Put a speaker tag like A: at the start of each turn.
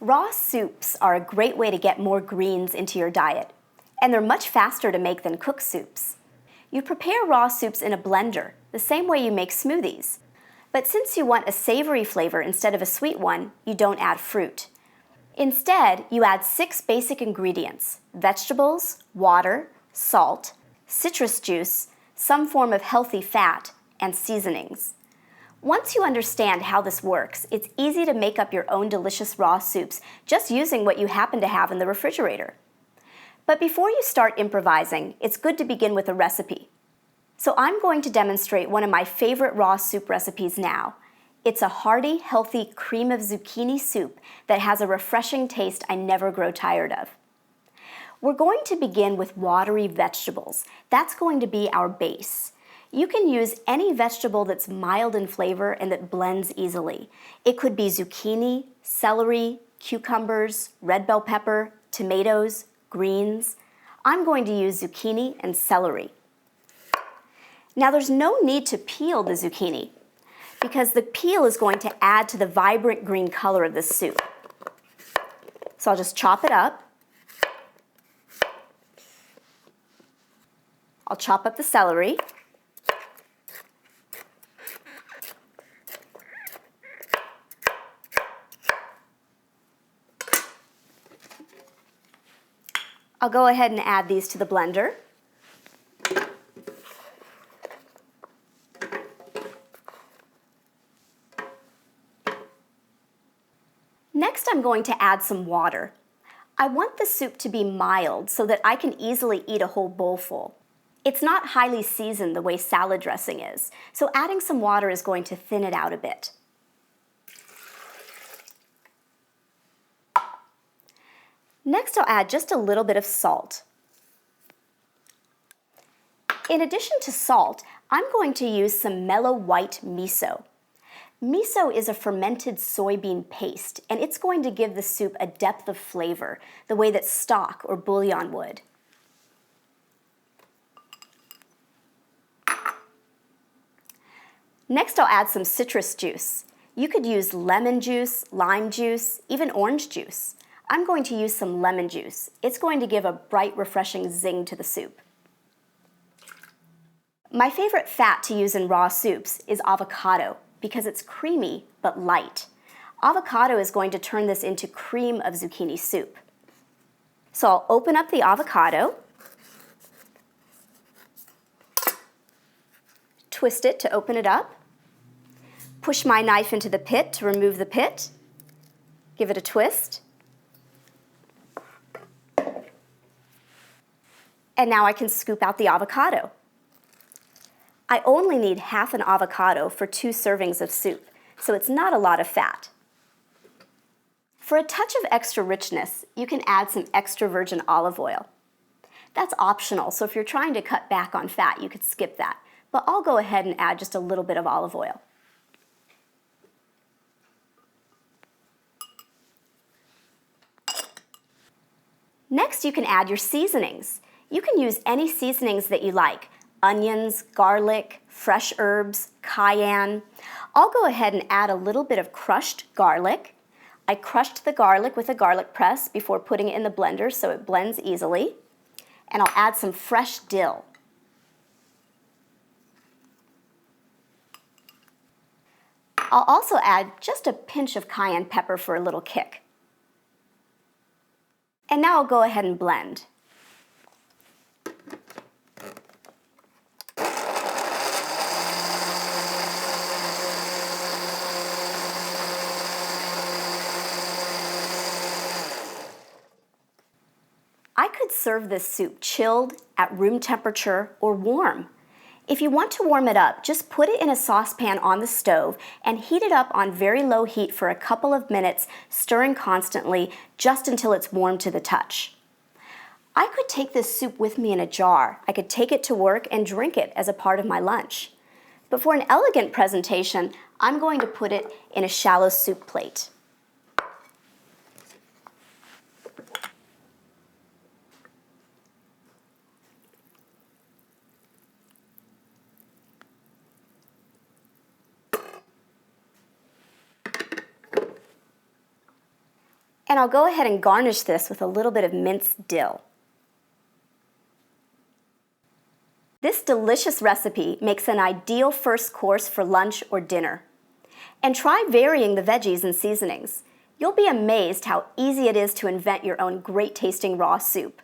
A: Raw soups are a great way to get more greens into your diet, and they're much faster to make than cooked soups. You prepare raw soups in a blender, the same way you make smoothies. But since you want a savory flavor instead of a sweet one, you don't add fruit. Instead, you add 6 basic ingredients: vegetables, water, salt, citrus juice, some form of healthy fat, and seasonings. Once you understand how this works, it's easy to make up your own delicious raw soups just using what you happen to have in the refrigerator. But before you start improvising, it's good to begin with a recipe. So I'm going to demonstrate one of my favorite raw soup recipes now. It's a hearty, healthy cream of zucchini soup that has a refreshing taste I never grow tired of. We're going to begin with watery vegetables. That's going to be our base. You can use any vegetable that's mild in flavor and that blends easily. It could be zucchini, celery, cucumbers, red bell pepper, tomatoes, greens. I'm going to use zucchini and celery. Now there's no need to peel the zucchini because the peel is going to add to the vibrant green color of this soup. So I'll just chop it up. I'll chop up the celery. I'll go ahead and add these to the blender. Next, I'm going to add some water. I want the soup to be mild so that I can easily eat a whole bowl full. It's not highly seasoned the way salad dressing is, so adding some water is going to thin it out a bit. Next, I'll add just a little bit of salt. In addition to salt, I'm going to use some mellow white miso. Miso is a fermented soybean paste, and it's going to give the soup a depth of flavor, the way that stock or bouillon would. Next, I'll add some citrus juice. You could use lemon juice, lime juice, even orange juice. I'm going to use some lemon juice. It's going to give a bright, refreshing zing to the soup. My favorite fat to use in raw soups is avocado because it's creamy but light. Avocado is going to turn this into cream of zucchini soup. So I'll open up the avocado, twist it to open it up, push my knife into the pit to remove the pit, give it a twist, and now I can scoop out the avocado. I only need half an avocado for 2 servings of soup, so it's not a lot of fat. For a touch of extra richness, you can add some extra virgin olive oil. That's optional, so if you're trying to cut back on fat, you could skip that, but I'll go ahead and add just a little bit of olive oil. Next, you can add your seasonings. You can use any seasonings that you like: onions, garlic, fresh herbs, cayenne. I'll go ahead and add a little bit of crushed garlic. I crushed the garlic with a garlic press before putting it in the blender so it blends easily. And I'll add some fresh dill. I'll also add just a pinch of cayenne pepper for a little kick. And now I'll go ahead and blend. I could serve this soup chilled, at room temperature, or warm. If you want to warm it up, just put it in a saucepan on the stove and heat it up on very low heat for a couple of minutes, stirring constantly just until it's warm to the touch. I could take this soup with me in a jar. I could take it to work and drink it as a part of my lunch. But for an elegant presentation, I'm going to put it in a shallow soup plate. And I'll go ahead and garnish this with a little bit of minced dill. This delicious recipe makes an ideal first course for lunch or dinner. And try varying the veggies and seasonings. You'll be amazed how easy it is to invent your own great tasting raw soup.